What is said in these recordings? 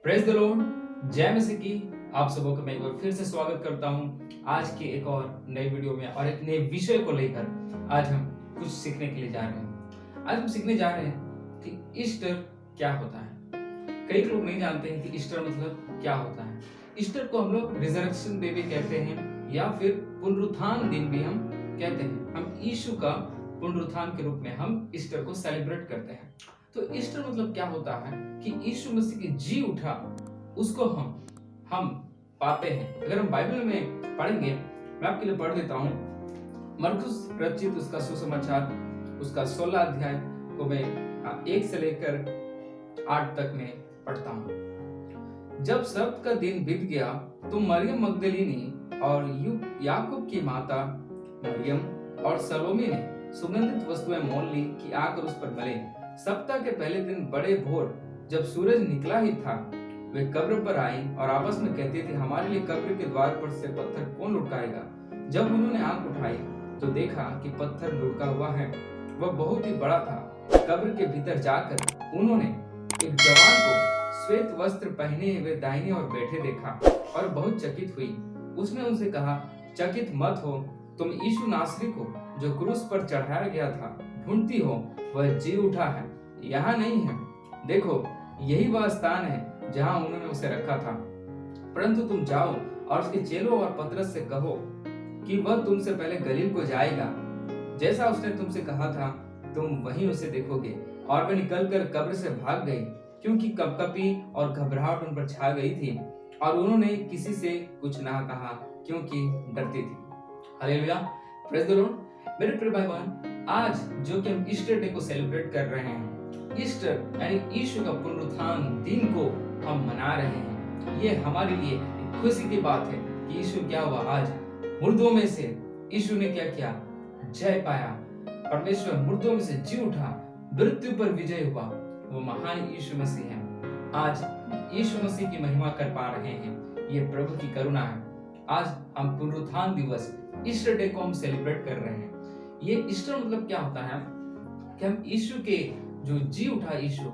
Praise the Lord, जय मसीह की। आप सबों का मैं एक बार फिर से स्वागत करता हूं आज के एक और नए वीडियो में और एक नए विषय को लेकर। आज हम कुछ सीखने के लिए जा रहे हैं। आज हम सीखने जा रहे हैं कि ईस्टर क्या होता है। कई लोग नहीं जानते हैं कि ईस्टर मतलब क्या होता है। ईस्टर को हम लोग रिजरेक्शन डे भी कहते हैं या फिर पुनरुत्थान दिन भी हम कहते हैं। हम यीशु का पुनरुत्थान के रूप में हम ईस्टर को सेलिब्रेट करते हैं। तो ईस्टर मतलब क्या होता है कि यीशु मसीह की जी उठा उसको हम पाते हैं। अगर हम बाइबल में पढ़ेंगे, मैं आपके लिए पढ़ देता हूँ। मरकुस रचित उसका सुसमाचार उसका 16 अध्याय को मैं 1 से लेकर 8 तक में पढ़ता हूँ। जब सब्त का दिन बीत गया तो मरियम मगदलीनी और याकूब की माता मरियम और सलोमी ने सुगंधित वस्तुएं मोल ली कि आकर उस पर मले। सप्ताह के पहले दिन बड़े भोर जब सूरज निकला ही था, वे कब्र पर आई और आपस में कहती थी, हमारे लिए कब्र के द्वार पर से पत्थर कौन लुढ़काएगा। जब उन्होंने आंख उठाई तो देखा कि पत्थर लुढ़का हुआ है, वह बहुत ही बड़ा था। कब्र के भीतर जाकर उन्होंने एक जवान को श्वेत वस्त्र पहने हुए दाहिने ओर बैठे देखा और बहुत चकित हुई। उसने उनसे कहा, चकित मत हो, तुम यीशु नासरी को जो क्रूस पर चढ़ाया गया था ढूंढती हो। वह जी उठा है, यहाँ नहीं है। देखो, यही वह स्थान है जहाँ उन्होंने उसे रखा था। परंतु तुम जाओ और उसके चेलों और पतरस से कहो कि वह तुमसे पहले गलील को जाएगा। जैसा उसने तुमसे कहा था तुम वहीं उसे देखोगे। और वे निकलकर कब्र से भाग गई, क्योंकि कपकपी और घबराहट उन पर छा गई थी और उन्होंने किसी से कुछ ना कहा, क्योंकि डरती थी। Hallelujah, praise the Lord. मेरे प्रिय भाई बहन, आज जो कि हम ईस्टर डे को सेलिब्रेट कर रहे हैं, ईस्टर यानी यीशु का पुनरुत्थान दिन को हम मना रहे हैं। ये हमारे लिए एक खुशी की बात है कि यीशु क्या हुआ, आज मुर्दों में से यीशु ने क्या किया, जय पाया। परमेश्वर मुर्दों में से जी उठा, मृत्यु पर विजय हुआ। वो महान यीशु मसीह है। आज यीशु मसीह की महिमा कर पा रहे हैं, ये प्रभु की करुणा है। आज हम पुनरुत्थान दिवस ईस्टर डे को हम सेलिब्रेट कर रहे हैं। ये ईस्टर मतलब क्या होता है कि हम यीशु के जो जी उठा यीशु,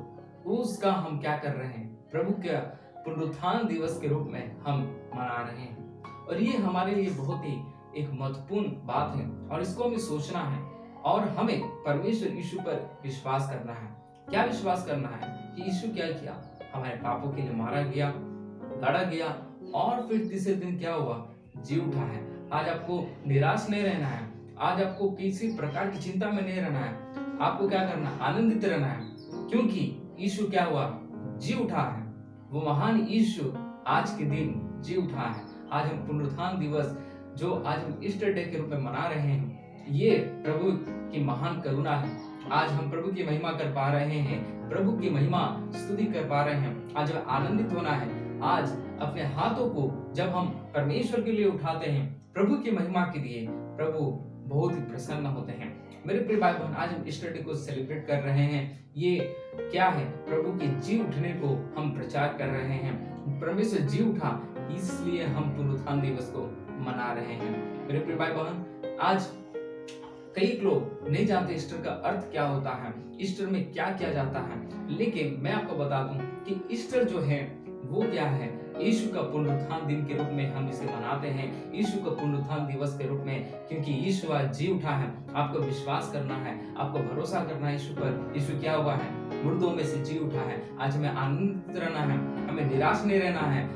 उसका हम क्या कर रहे हैं, प्रभु के पुनरुत्थान दिवस के रूप में हम मना रहे हैं। और ये हमारे लिए बहुत ही एक महत्वपूर्ण बात है और इसको हमें सोचना है और हमें परमेश्वर यीशु पर विश्वास करना है। क्या विश्वास करना है कि यीशु क्या किया, हमारे पापों के लिए मारा गया, लड़ा गया और फिर तीसरे दिन क्या हुआ, जी उठा है। आज आपको निराश नहीं रहना है, आज आपको किसी प्रकार की चिंता में नहीं रहना है। आपको क्या करना, आनंदित रहना है, क्योंकि यीशु क्या हुआ, जी उठा है। वो महान यीशु आज के दिन जी उठा है। आज हम पुनरुत्थान दिवस जो आज हम ईस्टर डे के रूप में मना रहे हैं, ये प्रभु की महान करुणा है। आज हम प्रभु की महिमा कर पा रहे हैं, प्रभु की महिमा स्तुति कर पा रहे हैं। आज हमें आनंदित होना है। आज अपने हाथों को जब हम परमेश्वर के लिए उठाते हैं, प्रभु की महिमा के लिए, प्रभु बहुत ही प्रसन्न होते हैं। मेरे प्रिय भाई बहन, आज हम ईस्टर डे को सेलिब्रेट कर रहे हैं। ये क्या है, प्रभु के जी उठने को हम प्रचार कर रहे हैं। परमेश्वर जी उठा, इसलिए हम पुनरुत्थान दिवस को मना रहे हैं। मेरे प्रिय भाई बहन, आज कई लोग नहीं जानते ईस्टर का अर्थ क्या होता है, ईस्टर में क्या किया जाता है। लेकिन मैं आपको बता दूं कि ईस्टर जो है वो क्या है, यीशु का पुनरुत्थान दिन के रूप में हम इसे मनाते हैं, यीशु का पुनरुत्थान दिवस के रूप में, क्योंकि यीशु आज जी उठा है। आपको विश्वास करना है, आपको भरोसा करना है यीशु पर। यीशु क्या हुआ है, मुर्दों में से जी उठा है। आज हमें आनंदित रहना है, हमें निराश नहीं रहना है,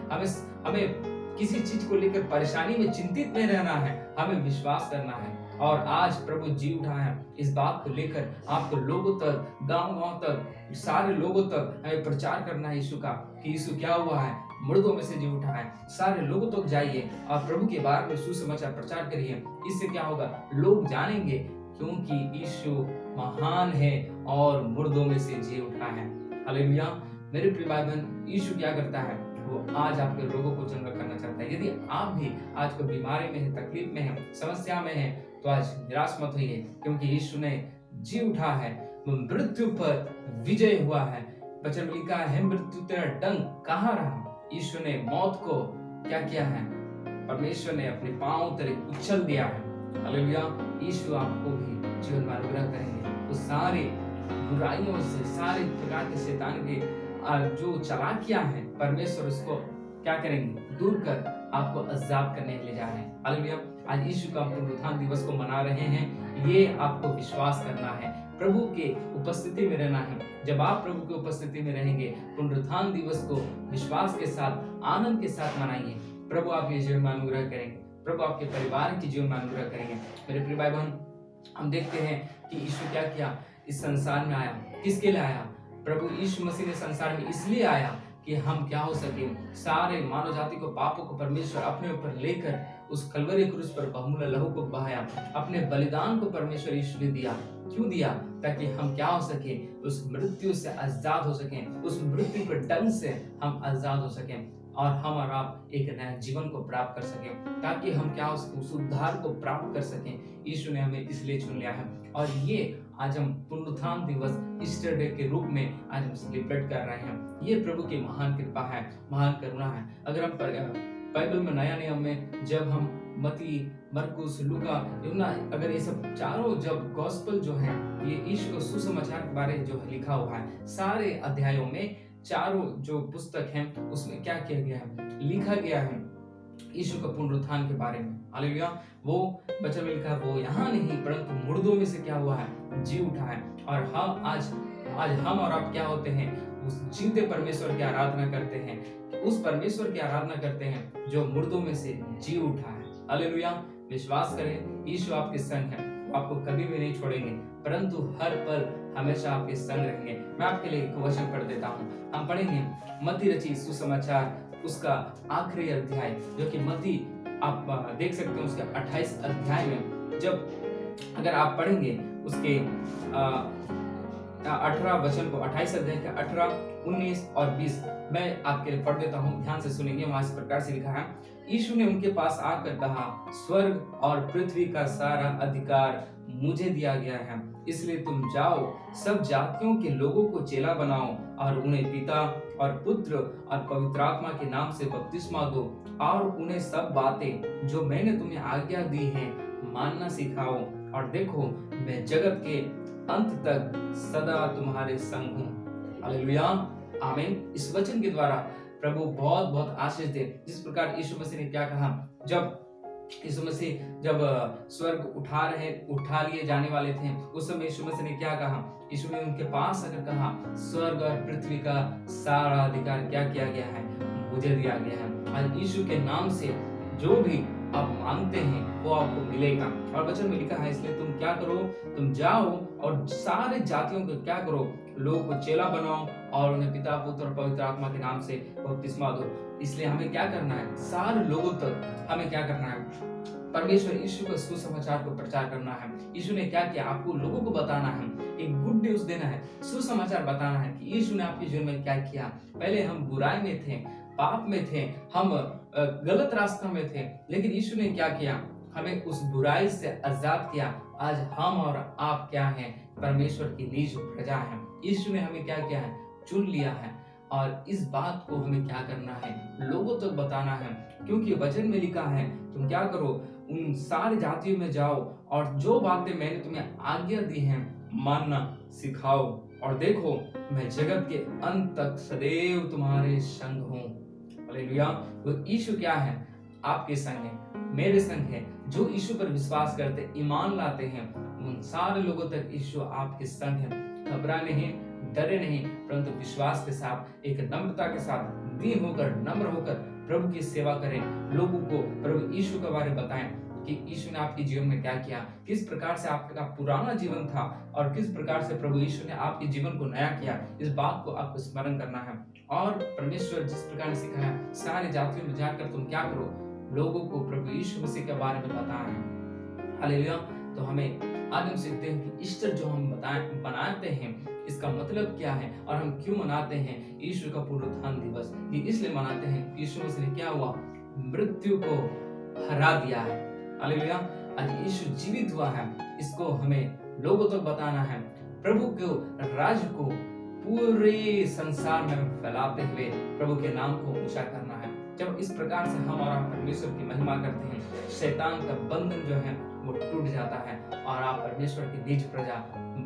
हमें किसी चीज को लेकर परेशानी में चिंतित नहीं रहना है, हमें विश्वास करना है। और आज प्रभु जी उठा है, इस बात को लेकर आपको लोगों तक, गांव-गांव तक, सारे लोगों तक हमें प्रचार करना है यीशु का, कि यीशु क्या हुआ है, मुर्दों में से जी उठा है। सारे लोगों तक जाइए और प्रभु के बारे में सुसमाचार प्रचार करिए। इससे क्या होगा, लोग जानेंगे क्योंकि यीशु महान है और मुर्दों में से जी उठा है। हालेलुया। मेरे प्रिय भाई बहन, यीशु क्या करता है, वो आज आपके रोगों को चंगा करना चाहता है। यदि आप भी आज को बीमारी में है, तकलीफ में है, समस्या में है, तो आज निराश मत होइए, क्योंकि यीशु ने जी उठा है। वो मृत्यु पर विजय हुआ है। वचन में लिखा है, मृत्यु तेरा डंक कहाँ रहा। यीशु ने मौत को क्या किया है, परमेश्वर ने अपने पांव तले उछल दिया है। हालेलुया। यीशु आपको भी जीवन में अनुग्रह करेंगे। तो सारे बुराइयों से, सारे प्रकार के शैतान के जो चालाकियां हैं परमेश्वर उसको क्या करेंगे, दूर कर आपको अजाब करने के लिए जा रहे हैं। हालेलुया। आज यीशु का पुनरुत्थान दिवस को मना रहे हैं, ये आपको विश्वास करना है, प्रभु के उपस्थिति में रहना है। जब आप प्रभु की उपस्थिति में रहेंगे, पुनरुत्थान दिवस को विश्वास के साथ, आनंद के साथ मनाएंगे, प्रभु आपके जीवन में अनुग्रह करेंगे, प्रभु आपके परिवार के जीवन में अनुग्रह करेंगे। मेरे प्रिय भाई बहन, हम देखते हैं कि यीशु क्या किया, इस संसार में आया, किसके लिए आया? प्रभु यीशु मसीह ने संसार में इसलिए आया कि हम क्या हो सके, सारे मानव जाति को, पापों को परमेश्वर अपने ऊपर लेकर उस कलवरी क्रूस पर बहुमूल्य लहू को बहाया, अपने बलिदान को परमेश्वर यीशु ने दिया। क्यों दिया? ताकि हम क्या हो सके, उस मृत्यु से आजाद हो सकें, उस मृत्यु के डंग से हम आजाद हो सकें और हम और आप एक नया जीवन को प्राप्त कर सकें, ताकि हम क्या हो सके, उस उद्धार को प्राप्त कर सकें। यीशु ने हमें इसलिए चुन लिया है और ये आज हम पुनरुत्थान दिवस ईस्टर डे के रूप में आज हम सेलिब्रेट कर रहे हैं। ये प्रभु की महान कृपा है, महान करुणा है। अगर हम बाइबल में नया नियम में जब हम मती, मरकुस, लूका, यूहन्ना, अगर ये सब चारों जब गॉस्पेल जो है, ये यीशु के सुसमाचार के बारे में जो लिखा हुआ है, सारे अध्यायों में चारों जो पुस्तक हैं उसमें क्या किया गया है, लिखा गया है यीशु का पुनरुत्थान के बारे में। हालेलुया। वो वचन में लिखा है, वो यहाँ नहीं परंतु मुर्दों में से क्या हुआ है, जी उठा है। और हम आज हम और आप क्या होते हैं, उस जीवते परमेश्वर की आराधना करते हैं, उस परमेश्वर की आराधना करते हैं जो मुर्दों में से जी उठा है। हालेलुया। विश्वास करें, यीशु आपके संग है, आपको कभी भी नहीं छोड़ेंगे, परंतु हर पल हमेशा आपके संग रहेंगे। मैं आपके लिए एक वचन पढ़ देता हूँ। हम पढ़ेंगे मत्ती रचित सुसमाचार, उसका आखिरी अध्याय, जो कि मत्ती आप देख सकते हैं उसके 28 अध्याय में। जब अगर आप पढ़ेंगे उसके 18 वचन को, 28 अध्याय के 18, 19 और 20 मैं आपके लिए पढ़ देता हूँ, ध्यान से सुनेंगे। वहां इस प्रकार से लिखा है, यीशु ने उनके पास आकर कहा, स्वर्ग और पृथ्वी का सारा अधिकार मुझे दिया गया है, इसलिए तुम जाओ, सब जातियों के लोगों को चेला बनाओ और उन्हें पिता और पुत्र और पवित्र आत्मा के नाम से बपतिस्मा दो और उन्हें सब बातें जो मैंने तुम्हें आज्ञा दी हैं मानना सिखाओ, और देखो मैं जगत के अंत तक सदा तुम्हारे संग हूँ। हालेलुया, आमीन। इस वचन के द्वारा प्रभु बहुत बहुत आशीष दे। जिस प्रकार यीशु मसीह ने क्या कहा, जब यीशु मसीह जब स्वर्ग उठा लिए जाने वाले थे, उस समय यीशु मसीह ने क्या कहा, यीशु ने उनके पास आकर कहा, स्वर्ग और पृथ्वी का सारा अधिकार क्या किया गया है, मुझे दिया गया है। आज यीशु के नाम से जो भी आप मांगते हैं वो आपको मिलेगा। और वचन में लिखा है, इसलिए तुम क्या करो, तुम जाओ और सारे जातियों को क्या करो, लोगों को चेला बनाओ और उन्हें पिता, पुत्र और पवित्र आत्मा के नाम से बपतिस्मा दो। इसलिए हमें क्या करना है, सारे लोगों तक हमें क्या करना है, परमेश्वर यीशु के सुसमाचार को प्रचार करना है। यीशु ने क्या किया, आपको लोगों को बताना है, एक गुड न्यूज देना है, सुसमाचार बताना है कि यीशु ने आपके जीवन में क्या किया। पहले हम बुराई में थे, पाप में थे, हम गलत रास्ता में थे, लेकिन यीशु ने क्या किया, हमें उस बुराई से आजाद किया। आज हम और आप क्या हैं, परमेश्वर की निज प्रजा हैं। यीशु ने हमें क्या किया है, चुन लिया है और इस बात को हमें क्या करना है, लोगों तक बताना है, क्योंकि वचन में लिखा है, तुम क्या करो, उन सारे जातियों में जाओ और जो बातें मैंने तुम्हें आज्ञा दी हैं मानना सिखाओ, और देखो मैं जगत के अंत तक सदैव तुम्हारे संग हूँ। हालेलुया। वो यीशु क्या है, आपके संग है, मेरे संग है। जो यीशु पर विश्वास करते, ईमान लाते हैं, उन सारे लोगों तक यीशु आपके संग है। घबराने नहीं, डरे नहीं, परंतु विश्वास के साथ, एक नम्रता के साथ, दीन होकर, नम्र होकर प्रभु की सेवा करें। लोगों को प्रभु यीशु के बारे में बताएं कि यीशु ने आपके जीवन में क्या किया, किस प्रकार से आपका पुराना जीवन था और किस प्रकार से प्रभु यीशु ने आपके जीवन को नया किया। इस बात को आपको स्मरण करना है। और परमेश्वर जिस प्रकार ने सिखाया, सारे जातियों में जाकर तुम क्या करो, लोगों को प्रभु यीशु मसीह के बारे में बताना है। हालेलुया। तो हमें आज हम सीखते हैं कि ईस्टर जो हम बनाते हैं, इसका मतलब क्या है और हम क्यों मनाते हैं। यीशु का पुनरुत्थान दिवस ये इसलिए मनाते हैं, यीशु मसीह ने क्या हुआ, मृत्यु को हरा दिया है। हालेलुया। आज यीशु जीवित हुआ है, इसको हमें लोगों तक बताना है। प्रभु को, राज्य को पूरे संसार में फैलाते हुए प्रभु के नाम को ऊंचा करना है। जब इस प्रकार से हम और आप परमेश्वर की महिमा करते हैं, शैतान का बंधन जो है वो टूट जाता है और आप परमेश्वर की निज प्रजा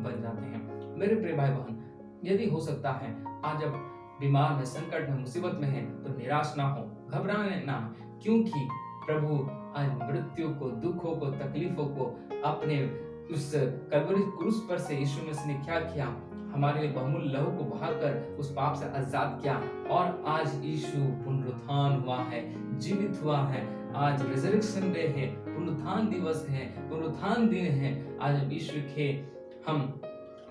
बन जाते हैं। मेरे प्रिय भाई बहन, यदि हो सकता है आज अब बीमार में, संकट में, मुसीबत में है तो निराश ना हो, घबराने ना, क्योंकि प्रभु आज मृत्यु को, दुखों को, तकलीफों को अपने उस कलवरी क्रूस पर से यीशु मसीह ने क्या किया, हमारे लिए बहुमूल्य लहू को बहाकर उस पाप से आजाद किया। और आज यीशु पुनरुत्थान हुआ है, जीवित हुआ है। आज रिजरेक्शन डे है, पुनरुत्थान दिवस है, पुनरुत्थान दिन है। आज यीशु के हम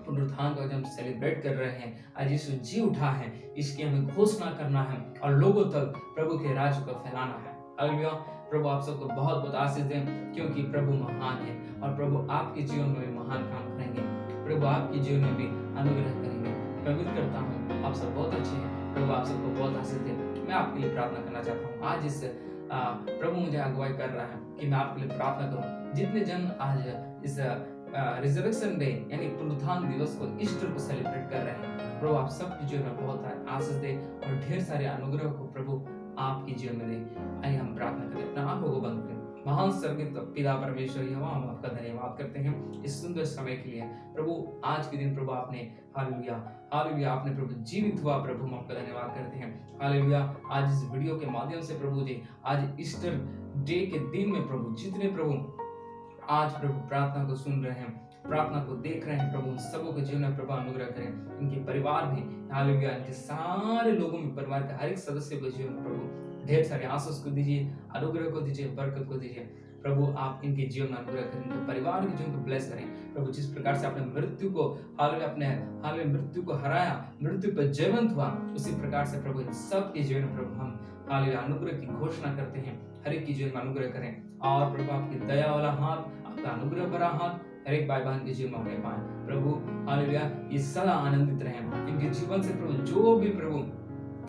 पुनरुत्थान को हम सेलिब्रेट कर रहे हैं। आज यीशु जी उठा है, इसकी हमें घोषणा करना है और लोगों तक प्रभु के राज्य को फैलाना है। हालेलुया। प्रभु आप सबको बहुत बहुत आशीष दें, क्योंकि प्रभु महान है और प्रभु आपके जीवन में भी महान काम करेंगे। प्रभु आपके जीवन में भी अनुग्रह करेंगे। मैं उम्मीद करता हूँ आप सब बहुत अच्छे हैं। प्रभु आप सबको बहुत आशीष दे। मैं आपके लिए प्रार्थना करना चाहता हूँ। आज इस प्रभु मुझे अगुवाई कर रहा है कि मैं आपके लिए प्रार्थना करूँ। जितने जन आज इस रिजर्वेशन डे यानी पुनरुत्थान दिवस को, ईस्टर को सेलिब्रेट कर रहे हैं, प्रभु आप सबके जीवन में बहुत आशीष दे और ढेर सारे अनुग्रह को प्रभु आपके जीवन में दे। आइए हम प्रार्थना करें, अपना आंखों को बंद करें। महान स्वर्गीय पिता परमेश्वर यहोवा, हम आपका धन्यवाद करते हैं इस सुंदर समय के लिए। प्रभु आज के दिन प्रभु आपने हालेलुया हालेलुया आपने प्रभु जीवित हुआ। प्रभु हम आपका धन्यवाद करते हैं। हालेलुया। आज इस वीडियो के माध्यम से प्रभु जी आज ईस्टर डे के दिन में प्रभु जितने प्रभु आज प्रभु प्रार्थना को सुन रहे हैं, प्रार्थना को देख रहे हैं, प्रभु उन सबों के जीवन में प्रभु अनुग्रह करें। इनके परिवार में हालेलुया, इनके सारे लोगों में, परिवार के हर एक सदस्य के जीवन में प्रभु ढेर सारे आशीष को दीजिए, अनुग्रह को दीजिए, बरकत को दीजिए। प्रभु आप इनके जीवन में अनुग्रह करें, इनके परिवार के जीवन को ब्लेस करें। प्रभु जिस प्रकार से आपने मृत्यु को हालेलुया मृत्यु को हराया, मृत्यु पर जयवंत हुआ, उसी प्रकार से प्रभु इन सब के जीवन में प्रभु हम हालेलुया अनुग्रह की घोषणा करते हैं। हर एक के जीवन में अनुग्रह करें और प्रभु आपकी दया वाला हाथ, आपका अनुग्रह भरा हाथ हर एक भाई बहन के जीवन में होने पाए। प्रभु हालेलुया ये सदा आनंदित रहें। इनके जीवन से प्रभु जो भी प्रभु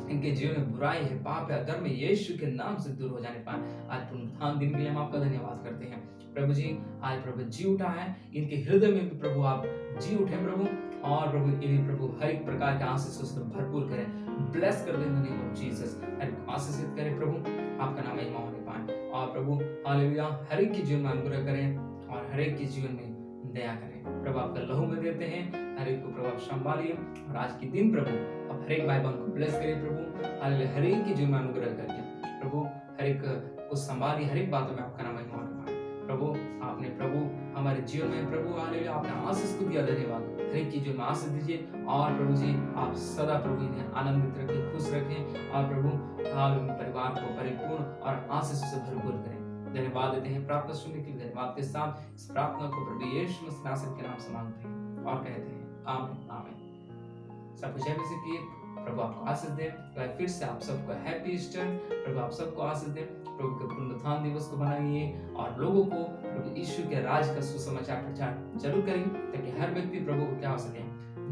इनके जीवन में बुराई है, पाप है, अधर्म है, यीशु के नाम से दूर हो जाने पाए। आज पुनरुत्थान दिन के लिए हम आपका धन्यवाद करते हैं। प्रभु जी आज प्रभु जी उठा है, इनके हृदय में भी प्रभु आप जी उठे प्रभु, और प्रभु इन्हें प्रभु हर एक प्रकार के आशीषों से भरपूर करें, ब्लेस कर दें in the name of Jesus. हर आशीषित करें प्रभु, आपका नाम महिमा होने पाए। और प्रभु हालेलुया हर एक के जीवन में अनुग्रह करें और हर एक के जीवन में दया करें। प्रभु आपका लहू में देते हैं, हर एक को प्रभु आप संभालिए और आज के दिन प्रभु आप हर एक भाई बहन को ब्लेस करिए प्रभु। हालेलुया हर एक के जीवन में अनुग्रह करिए प्रभु, हर एक को संभालिए, हर एक बातों में आपका नाम महिमा होने पाए। प्रभु आपने प्रभु हमारे जीवन में प्रभु हालेलुया आपने आशीष को दिया, धन्यवाद। हर एक की जीवन में आशीष दीजिए और प्रभु जी आप सदा प्रभु इन्हें आनंदित रखें, खुश रखें और प्रभु हालेलुया परिवार को परिपूर्ण और आशीष से भरपूर करें। धन्यवाद देते हैं प्रार्थना सुनने के लिए। धन्यवाद के साथ इस प्रार्थना को प्रभु यीशु मसीह नासरी के नाम से मांगते हैं और कहते हैं आमीन आमीन। सब कुछ ऐसे किए, प्रभु आपको आशीष दे। फिर से आप सबको हैप्पी ईस्टर। प्रभु आप सबको आशीष दे। प्रभु के पुनरुत्थान दिवस को मनाइए और लोगों को प्रभु यीशु के राज का सुसमाचार प्रचार जरूर करें, ताकि हर व्यक्ति प्रभु को क्या हो सके,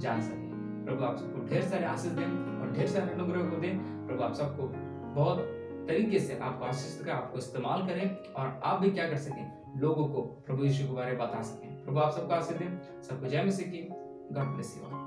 जान सके। प्रभु आप सबको ढेर सारे आशीष दें और ढेर सारे अनुग्रह को दें। प्रभु आप सबको बहुत तरीके से आपको आशीष का आपको इस्तेमाल करें और आप भी क्या कर सकें, लोगों को प्रभु यीशु के बारे में बता सकें। प्रभु आप सबको आशीष दें। सबको जय मसीह की। God bless you.